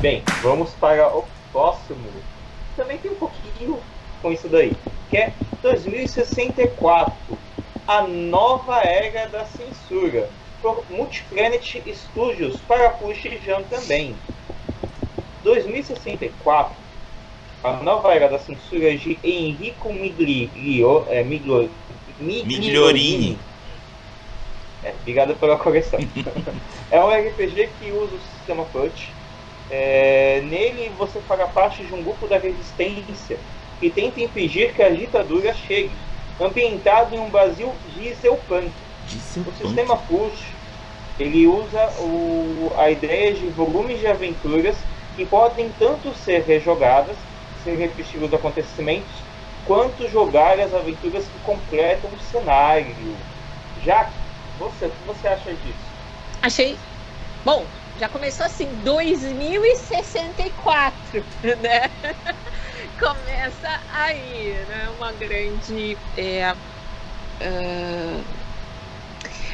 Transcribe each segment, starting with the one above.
Bem, vamos para o próximo. Também tem um pouquinho com isso daí, que é 2064, a nova era da censura, por Multiplanet Studios para PlayStation também. 2064, a nova era da censura de Enrico Migliorini. Obrigado pela correção. É um RPG que usa o sistema punch. Nele você fará parte de um grupo da resistência que tenta impedir que a ditadura chegue, ambientado em um Brasil dieselpunk. O sistema push ele usa a ideia de volumes de aventuras que podem tanto ser rejogadas, ser repetidos os acontecimentos, quanto jogar as aventuras que completam o cenário. Jaque, o que você acha disso? Achei bom. Já começou assim, 2064, né? Começa aí, né? Uma grande...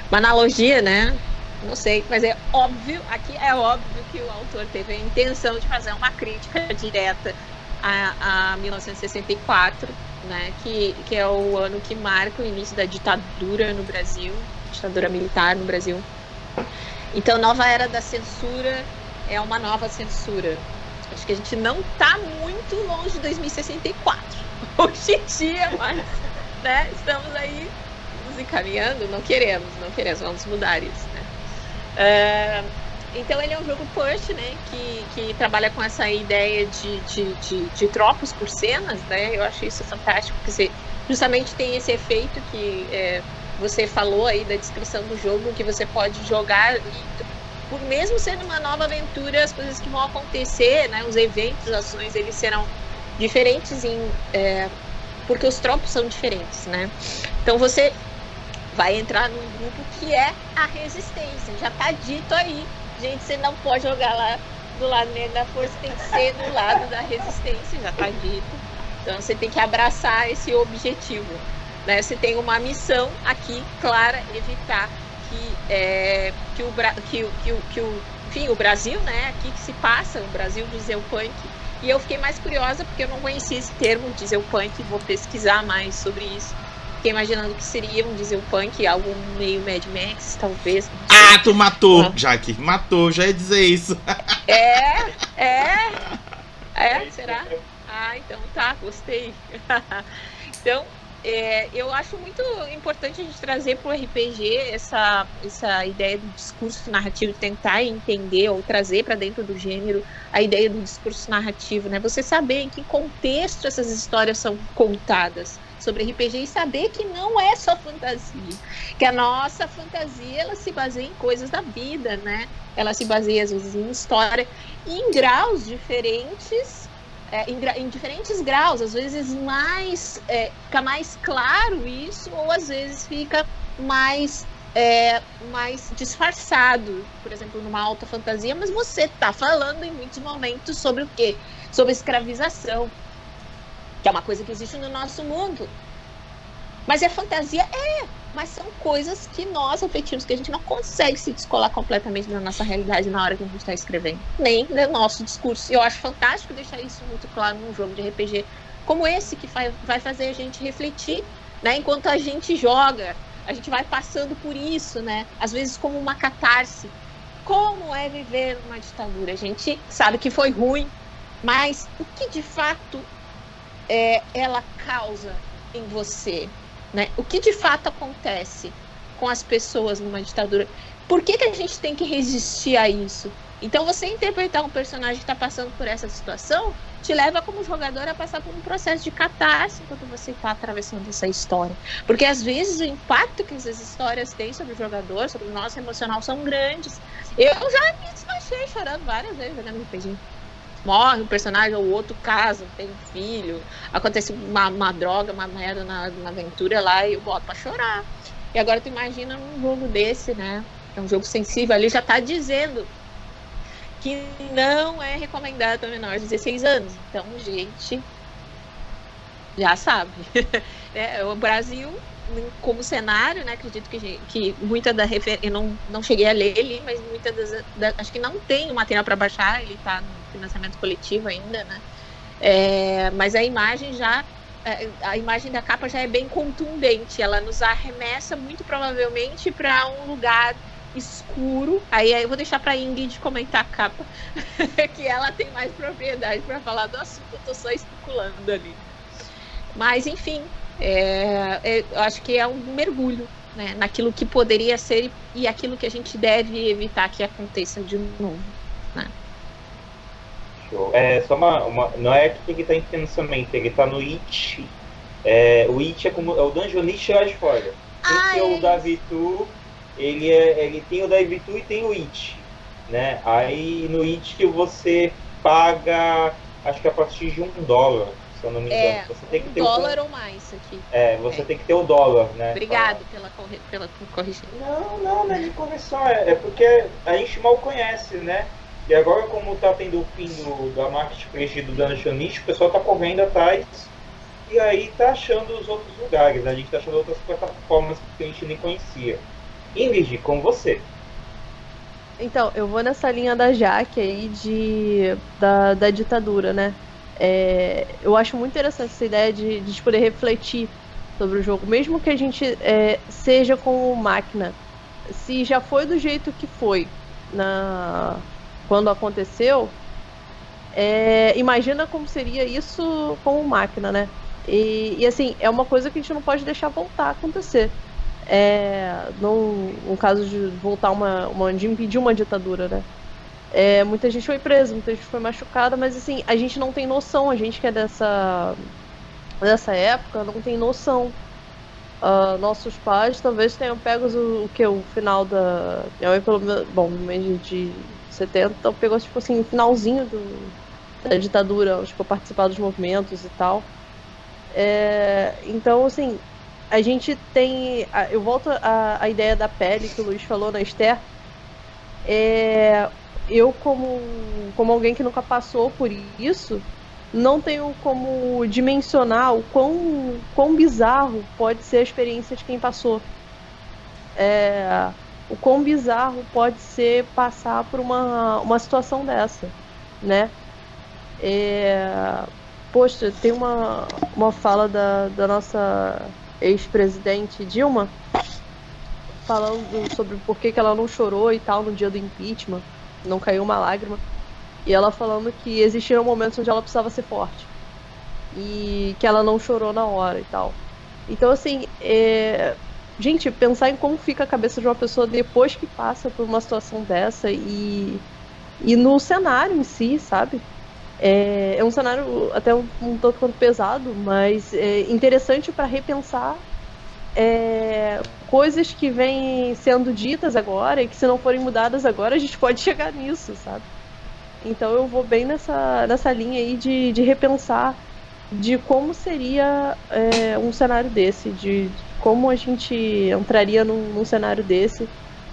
uma analogia, né? Não sei, mas é óbvio, aqui é óbvio que o autor teve a intenção de fazer uma crítica direta a 1964, né? Que é o ano que marca o início da ditadura no Brasil, ditadura militar no Brasil. Então, nova era da censura é uma nova censura. Acho que a gente não está muito longe de 2064. Hoje em dia, mas né, estamos aí nos encaminhando. Não queremos, vamos mudar isso. Né? Então, ele é um jogo push, né, que trabalha com essa ideia de trocos por cenas. Né? Eu acho isso fantástico, porque justamente tem esse efeito que... você falou aí da descrição do jogo, que você pode jogar, por mesmo sendo uma nova aventura, as coisas que vão acontecer, né, os eventos, as ações, eles serão diferentes porque os tropos são diferentes, né? Então você vai entrar num grupo que é a resistência, já tá dito aí, gente, você não pode jogar lá do lado negro da força, tem que ser do lado da resistência, já tá dito. Então você tem que abraçar esse objetivo. Né, você tem uma missão aqui clara, evitar que o Brasil, né, aqui que se passa, o Brasil dieselpunk. E eu fiquei mais curiosa porque eu não conhecia esse termo dieselpunk, vou pesquisar mais sobre isso. Fiquei imaginando que seria um dieselpunk, algo meio Mad Max, talvez. Ah, tu matou, Jaque, matou, já ia dizer isso. Será? Ah, então tá, gostei. Então, eu acho muito importante a gente trazer para o RPG essa ideia do discurso narrativo, tentar entender ou trazer para dentro do gênero a ideia do discurso narrativo, né? Você saber em que contexto essas histórias são contadas sobre RPG e saber que não é só fantasia, que a nossa fantasia ela se baseia em coisas da vida, né? Ela se baseia às vezes em história e em graus diferentes. Em diferentes graus, às vezes fica mais claro isso, ou às vezes fica mais disfarçado, por exemplo, numa alta fantasia, mas você está falando em muitos momentos sobre o quê? Sobre escravização, que é uma coisa que existe no nosso mundo. Mas é fantasia? Mas são coisas que nós refletimos, que a gente não consegue se descolar completamente da nossa realidade na hora que a gente está escrevendo, nem do nosso discurso. E eu acho fantástico deixar isso muito claro num jogo de RPG como esse, que vai fazer a gente refletir, né? Enquanto a gente joga, a gente vai passando por isso, né? Às vezes como uma catarse. Como é viver numa ditadura? A gente sabe que foi ruim, mas o que de fato ela causa em você? Né? O que de fato acontece com as pessoas numa ditadura? Por que a gente tem que resistir a isso? Então você interpretar um personagem que está passando por essa situação te leva como jogador a passar por um processo de catarse enquanto você está atravessando essa história. Porque às vezes o impacto que essas histórias têm sobre o jogador, sobre o nosso emocional, são grandes. Eu já me desmanchei chorando várias vezes jogando RPG. Morre um personagem ou outro casa, tem um filho, acontece uma droga, uma merda na aventura lá e eu boto pra chorar. E agora tu imagina num jogo desse, né? É um jogo sensível, ali já tá dizendo que não é recomendado para menores de 16 anos. Então, gente, já sabe. O Brasil como cenário, né? Acredito que muita da referência, eu não cheguei a ler ali, mas muita acho que não tem o material para baixar, ele está no financiamento coletivo ainda, né? Mas a imagem da capa já é bem contundente, ela nos arremessa muito provavelmente para um lugar escuro. Aí eu vou deixar para a Ingrid comentar a capa, que ela tem mais propriedade para falar do assunto, eu tô só especulando ali. Mas, enfim, eu acho que é um mergulho, né, naquilo que poderia ser e aquilo que a gente deve evitar que aconteça de novo, né? Show. Só não é que ele tá em financiamento, ele tá no It. O It é o Dungeonist lá de fora. Tem o da Vitu, ele tem o da Vitu e tem o It, né? Aí no It você paga, acho que a partir de $1, se eu não me engano. Você tem que ter $1 ou mais aqui. Você tem que ter o dólar, né? Obrigado pela correção. Não é de correção, é porque a gente mal conhece, né? E agora, como tá tendo o fim da marketplace do Dungeonist, o pessoal tá correndo atrás e aí tá achando os outros lugares, a gente tá achando outras plataformas que a gente nem conhecia. Ingrid, com você. Então, eu vou nessa linha da Jaque aí da ditadura, né? Eu acho muito interessante essa ideia de poder refletir sobre o jogo, mesmo que a gente seja como máquina. Se já foi do jeito que foi quando aconteceu, imagina como seria isso como máquina, né? E assim, é uma coisa que a gente não pode deixar voltar a acontecer. No caso de voltar de impedir uma ditadura, né? Muita gente foi presa, muita gente foi machucada, mas assim, a gente não tem noção, a gente que é dessa época não tem noção. Nossos pais talvez tenham pego o final da... Minha mãe, no mês de 70, então pegou tipo assim, o finalzinho da ditadura, tipo, participar dos movimentos e tal. Então, assim, a gente tem... Eu volto à ideia da pele que o Luiz falou na Esther. Eu, como alguém que nunca passou por isso, não tenho como dimensionar o quão bizarro pode ser a experiência de quem passou. O quão bizarro pode ser passar por uma situação dessa, né? Poxa, tem uma fala da nossa ex-presidente Dilma falando sobre por que ela não chorou e tal no dia do impeachment, não caiu uma lágrima, e ela falando que existiram momentos onde ela precisava ser forte e que ela não chorou na hora e tal. Então, assim, gente, pensar em como fica a cabeça de uma pessoa depois que passa por uma situação dessa e no cenário em si, sabe? É um cenário até um tanto quanto pesado, mas interessante para repensar coisas que vêm sendo ditas agora e que, se não forem mudadas agora, a gente pode chegar nisso, sabe? Então eu vou bem nessa linha aí de repensar de como seria um cenário desse, de como a gente entraria num cenário desse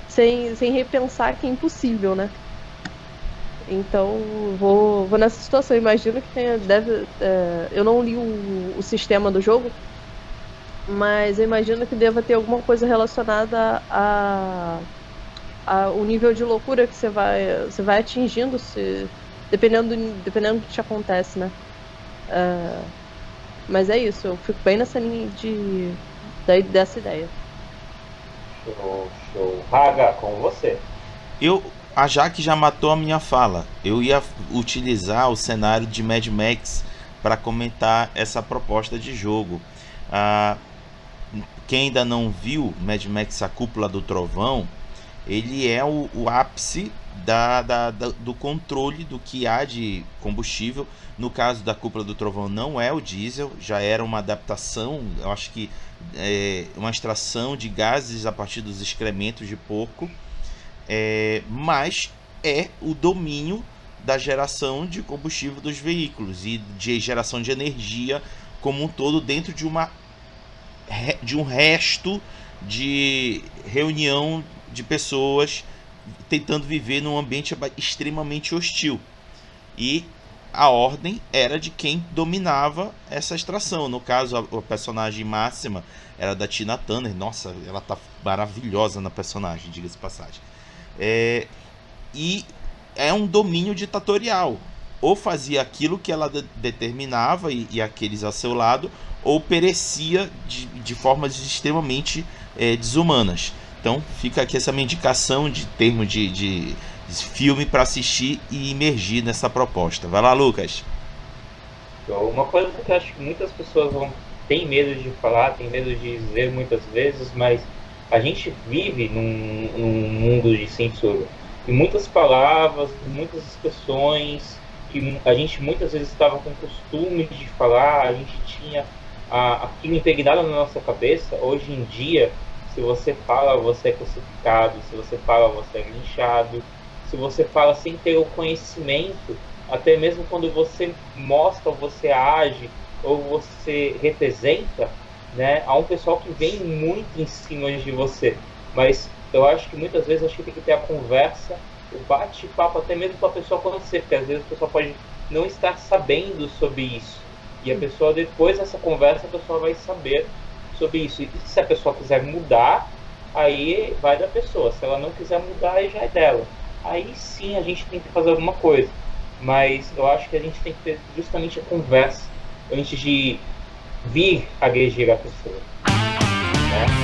sem repensar que é impossível, né? Então vou nessa situação. Imagino que eu não li o sistema do jogo, mas eu imagino que deva ter alguma coisa relacionada o nível de loucura que você vai atingindo, dependendo do que te acontece, né? Mas é isso, eu fico bem nessa linha dessa ideia. Show. Raga, com você. A Jaque já matou a minha fala. Eu ia utilizar o cenário de Mad Max para comentar essa proposta de jogo. Quem ainda não viu Mad Max A Cúpula do Trovão, ele é o ápice do controle do que há de combustível. No caso da Cúpula do Trovão não é o diesel, já era uma adaptação, eu acho que uma extração de gases a partir dos excrementos de porco, mas é o domínio da geração de combustível dos veículos e de geração de energia como um todo dentro de um resto de reunião de pessoas tentando viver num ambiente extremamente hostil. E a ordem era de quem dominava essa extração. No caso, a personagem máxima era da Tina Turner. Nossa, ela tá maravilhosa na personagem, diga-se de passagem. E é um domínio ditatorial. Ou fazia aquilo que ela determinava e aqueles ao seu lado, ou perecia de formas extremamente desumanas. Então fica aqui essa minha indicação de termo de filme para assistir e imergir nessa proposta. Vai lá, Lucas. Uma coisa que eu acho que muitas pessoas têm medo de falar, têm medo de dizer muitas vezes, mas a gente vive num mundo de censura. E muitas palavras, muitas expressões que a gente muitas vezes estava com costume de falar, a gente tinha aquilo impregnado na nossa cabeça. Hoje em dia, se você fala, você é crucificado. Se você fala, você é linchado. Se você fala sem ter o conhecimento, até mesmo quando você mostra, você age ou você representa, né, há um pessoal que vem muito em cima de você. Mas eu acho que muitas vezes tem que ter a conversa, o bate-papo, até mesmo com a pessoa conhecer, porque às vezes a pessoa pode não estar sabendo sobre isso. E a pessoa, depois dessa conversa, a pessoa vai saber sobre isso. E se a pessoa quiser mudar, aí vai da pessoa. Se ela não quiser mudar, aí já é dela. Aí sim a gente tem que fazer alguma coisa. Mas eu acho que a gente tem que ter justamente a conversa antes de vir agredir a pessoa, né?